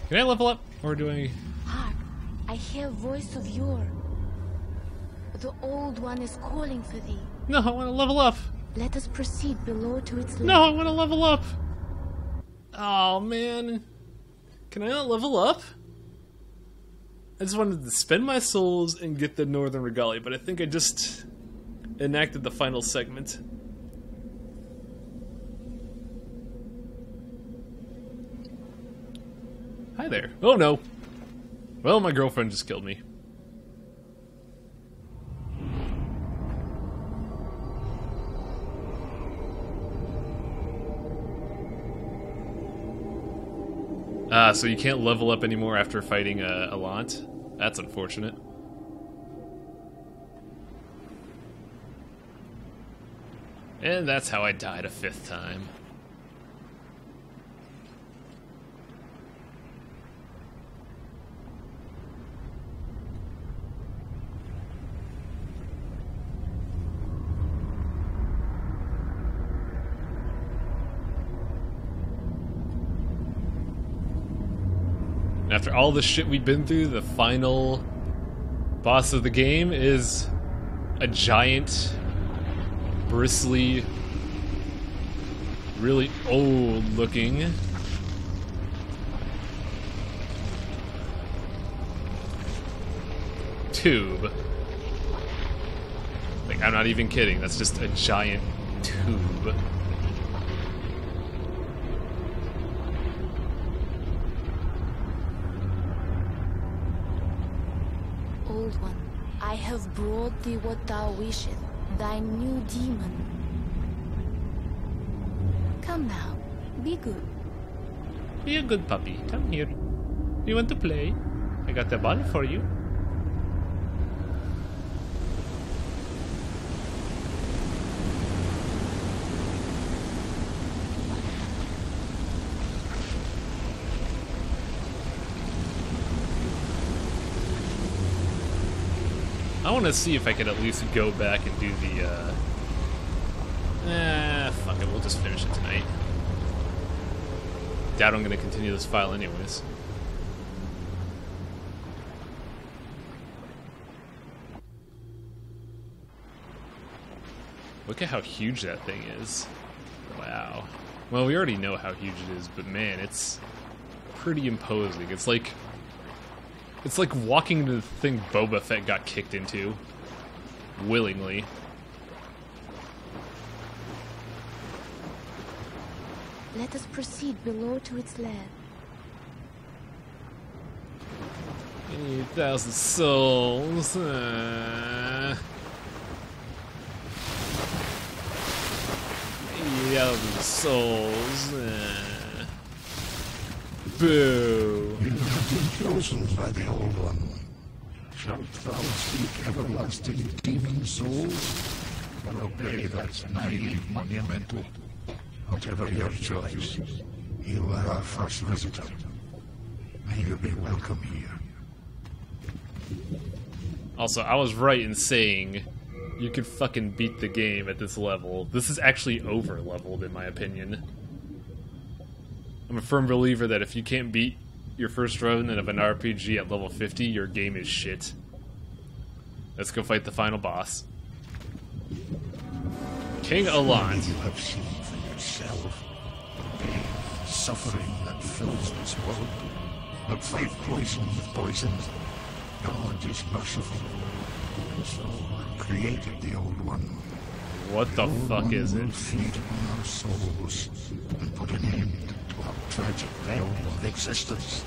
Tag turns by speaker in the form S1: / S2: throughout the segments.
S1: Can I level up? Or do I...
S2: Hark, I hear voice of yore. The old one is calling for thee.
S1: No, I want to level up.
S2: Let us proceed below to its lair.
S1: No, I want to level up. Oh, man. Can I not level up? I just wanted to spend my souls and get the Northern Regalia, but I think I just enacted the final segment. Hi there. Oh, no. Well, my girlfriend just killed me. Ah, so you can't level up anymore after fighting Alant? That's unfortunate. And that's how I died a 5th time. After all the shit we've been through, the final boss of the game is a giant, bristly, really old-looking tube. Like, I'm not even kidding, that's just a giant tube.
S2: Old one, I have brought thee what thou wishest, thy new demon. Come now, be good.
S1: Be a good puppy. Come here. You want to play? I got the ball for you. I want to see if I could at least go back and do the, fuck it, we'll just finish it tonight. Doubt I'm going to continue this file anyways. Look at how huge that thing is. Wow. Well, we already know how huge it is, but man, it's pretty imposing. It's like walking into the thing Boba Fett got kicked into. Willingly.
S2: Let us proceed below to its lair.
S1: 8,000 souls. 8,000 souls. Boo.
S3: You have been chosen by the Old One. Shalt thou seek everlasting demon souls, or obey that naive monumental? Whatever your choice, you are our first visitor. May you be welcome here.
S1: Also, I was right in saying you could fucking beat the game at this level. This is actually over-leveled, in my opinion. I'm a firm believer that if you can't beat your first run of an RPG at level 50, your game is shit. Let's go fight the final boss. King Alant.
S3: You have seen for yourself the pain, suffering that fills this world. But fight poison with poison. God is merciful. So created the Old One.
S1: What the fuck is it?
S3: Will feed on our souls and put an end to our tragic realm of existence.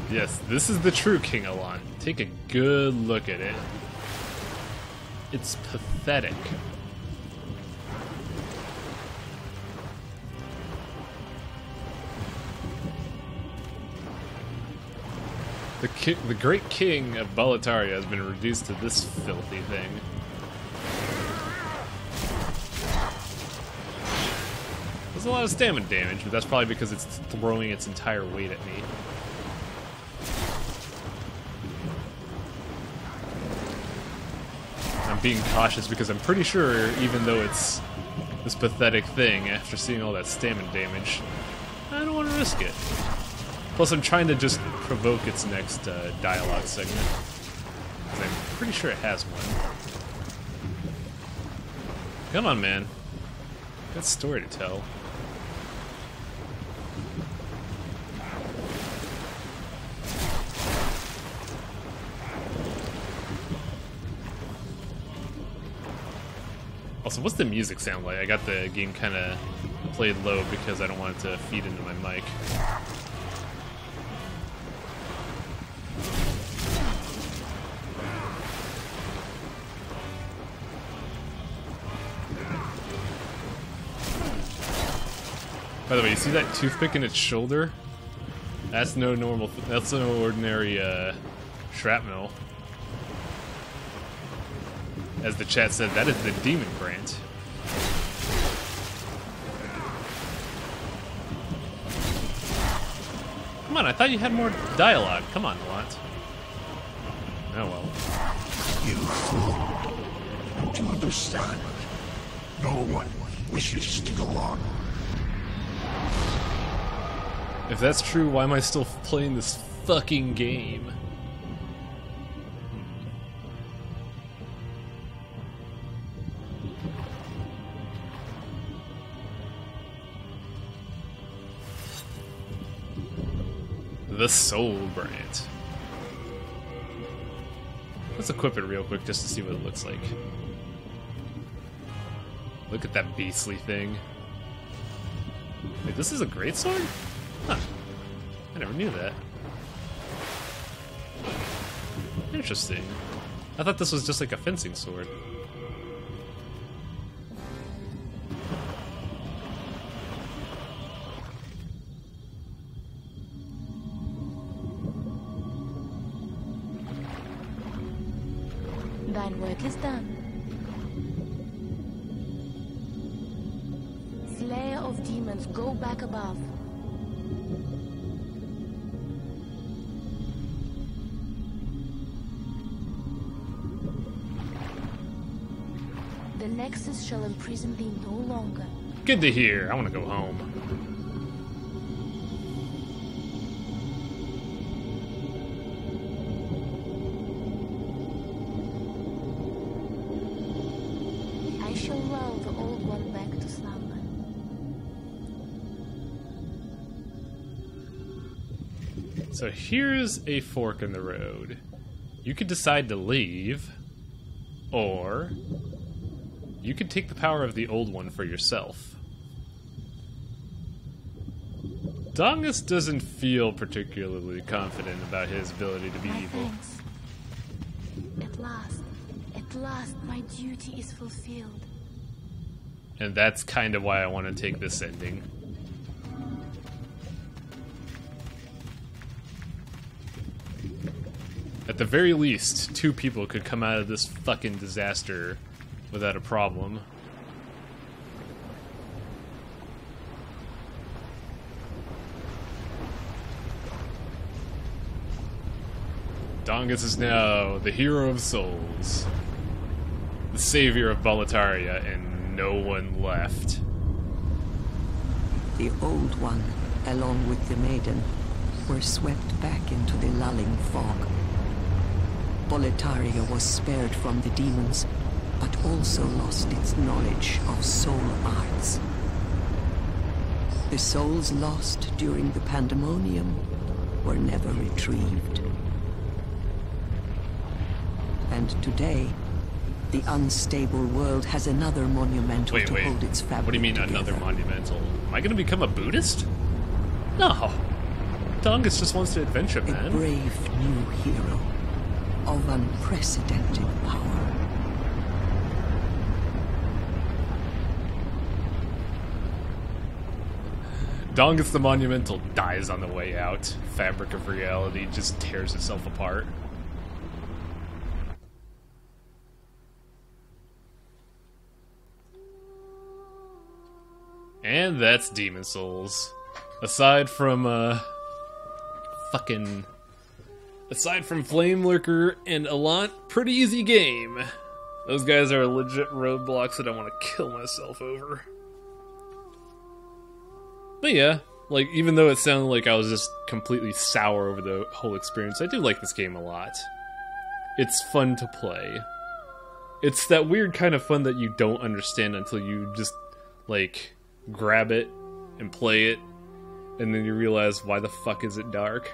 S1: Yes, this is the true King Alant. Take a good look at it. It's pathetic. The great king of Boletaria has been reduced to this filthy thing. There's a lot of stamina damage, but that's probably because it's throwing its entire weight at me. I'm being cautious because I'm pretty sure, even though it's this pathetic thing, after seeing all that stamina damage, I don't want to risk it. Plus, I'm trying to just provoke its next dialogue segment. Because I'm pretty sure it has one. Come on, man. Got a story to tell. Also, what's the music sound like? I got the game kind of played low because I don't want it to feed into my mic. By the way, you see that toothpick in its shoulder? That's no ordinary shrapnel. As the chat said, that is the demon grant. Come on, I thought you had more dialogue. Come on, Lant. Oh well.
S3: You fool. Don't you understand? No one wishes to go on.
S1: If that's true, why am I still playing this fucking game? The Soul Brand. Let's equip it real quick just to see what it looks like. Look at that beastly thing. Wait, this is a greatsword? Huh. I never knew that. Interesting. I thought this was just like a fencing sword.
S2: Thine work is done. Slayer of demons, go back above. The Nexus shall imprison thee no longer.
S1: Good to hear. I want to go home.
S2: I shall lull the old one back to slumber.
S1: So here's a fork in the road. You could decide to leave, or you could take the power of the old one for yourself. Dongus doesn't feel particularly confident about his ability to be
S2: My
S1: evil.
S2: thanks. At last, my duty is fulfilled.
S1: And that's kind of why I want to take this ending. At the very least, 2 people could come out of this fucking disaster without a problem. Dongus is now the hero of souls, the savior of Boletaria, and no one left.
S4: The Old One, along with the Maiden, were swept back into the lulling fog. Boletaria was spared from the demons, but also lost its knowledge of soul arts. The souls lost during the pandemonium were never retrieved. And today, the unstable world has another monumental
S1: Wait,
S4: to hold its fabric
S1: what do you mean
S4: together.
S1: another monumental? Am I gonna become a Buddhist? No. Dongus just wants to adventure,
S4: A
S1: man.
S4: brave new hero of unprecedented power.
S1: Dongus the Monumental dies on the way out. Fabric of reality just tears itself apart. And that's Demon Souls. Aside from, aside from Flame Lurker and Elant, pretty easy game. Those guys are legit roadblocks that I want to kill myself over. But yeah, Like, even though it sounded like I was just completely sour over the whole experience, I do like this game a lot. It's fun to play. It's that weird kind of fun that you don't understand until you just, like, grab it and play it, and then you realize, why the fuck is it dark?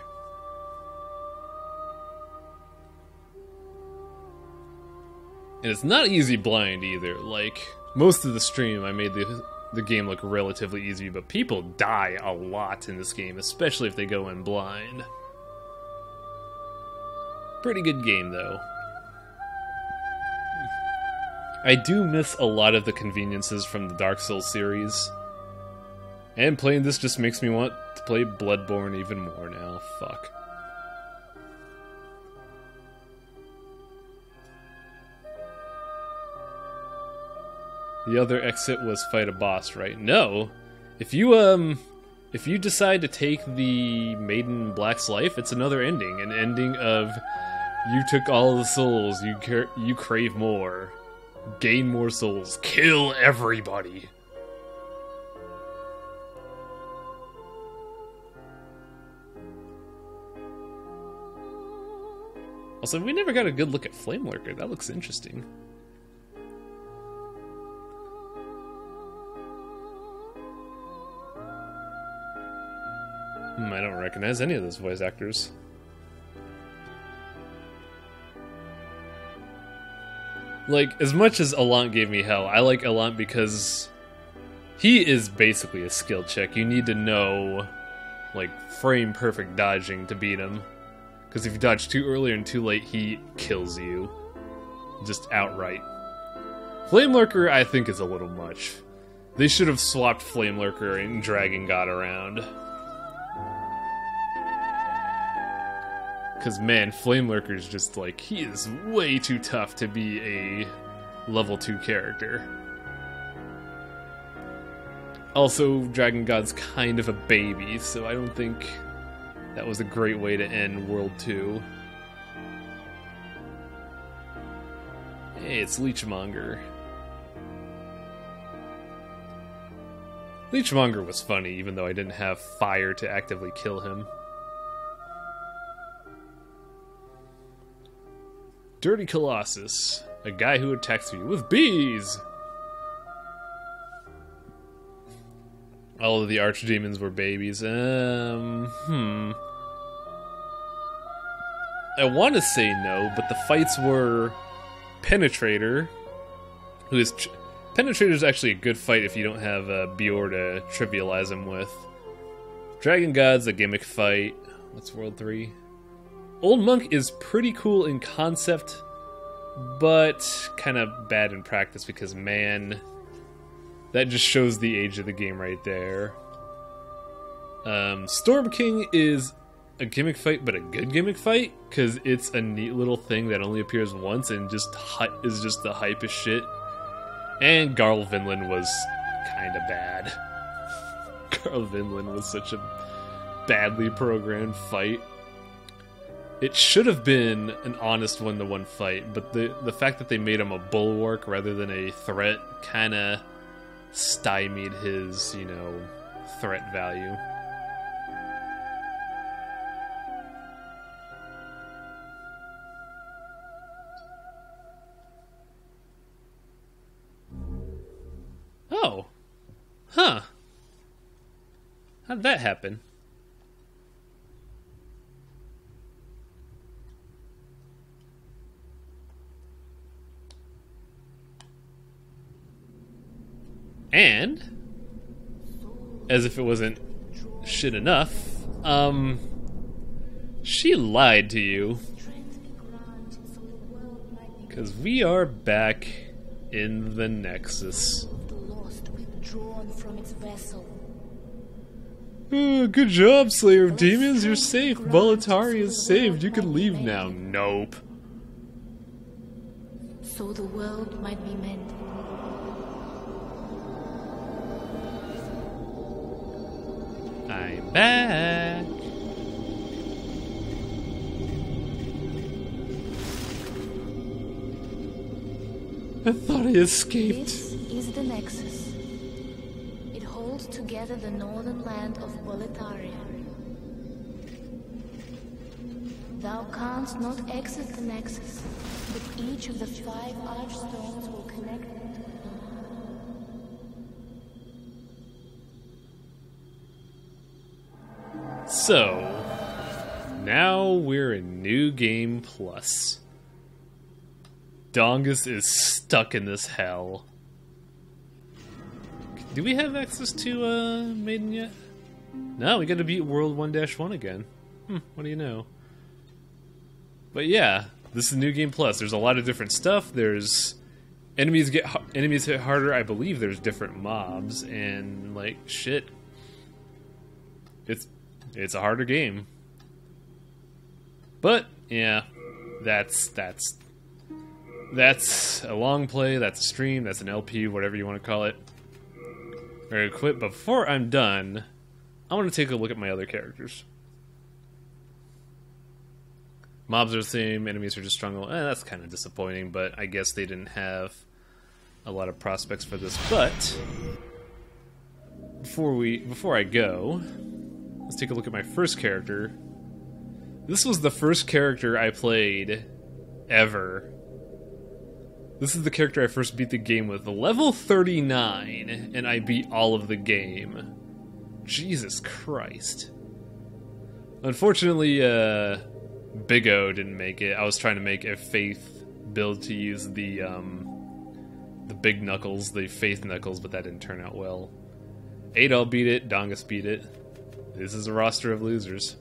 S1: And it's not easy blind either. Like, most of the stream I made the game look relatively easy, but people die a lot in this game, especially if they go in blind. Pretty good game, though. I do miss a lot of the conveniences from the Dark Souls series. And playing this just makes me want to play Bloodborne even more now. Fuck. The other exit was fight a boss, right? No. If you decide to take the Maiden Black's life, it's another ending. An ending of you took all the souls, you crave more. Gain more souls. Kill everybody. Also, we never got a good look at Flame Lurker. That looks interesting. I don't recognize any of those voice actors. Like, as much as Allant gave me hell, I like Allant because he is basically a skill check. You need to know, like, frame perfect dodging to beat him. Because if you dodge too early and too late, he kills you. Just outright. Flame Lurker, I think, is a little much. They should have swapped Flame Lurker and Dragon God around. Because, man, Flame Lurker is just like, he is way too tough to be a level 2 character. Also, Dragon God's kind of a baby, so I don't think that was a great way to end World 2. Hey, it's Leechmonger. Leechmonger was funny, even though I didn't have fire to actively kill him. Dirty Colossus, a guy who attacks you with bees! All of the archdemons were babies. I want to say no, but the fights were Penetrator, who is... Penetrator's actually a good fight if you don't have Bior to trivialize him with. Dragon God's a gimmick fight. What's World 3? Old Monk is pretty cool in concept, but kind of bad in practice because, man, that just shows the age of the game right there. Storm King is a gimmick fight, but a good gimmick fight, because it's a neat little thing that only appears once and just is just the hype as shit. And Garl Vinland was kind of bad. Garl Vinland was such a badly programmed fight. It should have been an honest one-to-one fight, but the fact that they made him a bulwark rather than a threat kind of stymied his, you know, threat value. Oh. Huh. How'd that happen? And, as if it wasn't shit enough, she lied to you. Because we are back in the Nexus. Good job, Slayer of Demons. You're safe. Boletaria is saved. You can leave now. Nope.
S2: So the world might be mended.
S1: I'm back. I thought I escaped.
S2: This is the Nexus. It holds together gather the northern land of Boletaria. Thou canst not exit the Nexus, but each of the 5 archstones will connect them.
S1: So, now we're in New Game Plus. Dongus is stuck in this hell. Do we have access to Maiden yet? No, we gotta beat World 1-1 again. What do you know? But yeah, this is New Game Plus. There's a lot of different stuff. There's enemies hit harder. I believe there's different mobs and like shit. It's a harder game. But yeah, that's a long play. That's a stream. That's an LP. Whatever you want to call it. Very quick. But before I'm done, I want to take a look at my other characters. Mobs are the same, enemies are just stronger. That's kind of disappointing, but I guess they didn't have a lot of prospects for this. But before I go, let's take a look at my first character. This was the first character I played ever. This is the character I first beat the game with. Level 39, and I beat all of the game. Jesus Christ. Unfortunately, Big O didn't make it. I was trying to make a Faith build to use the big knuckles, the Faith knuckles, but that didn't turn out well. Adol beat it, Dongus beat it. This is a roster of losers.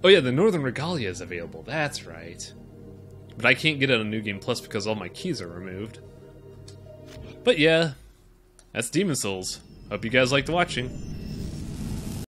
S1: Oh yeah, the Northern Regalia is available, that's right. But I can't get it on New Game Plus because all my keys are removed. But yeah, that's Demon Souls. Hope you guys liked watching.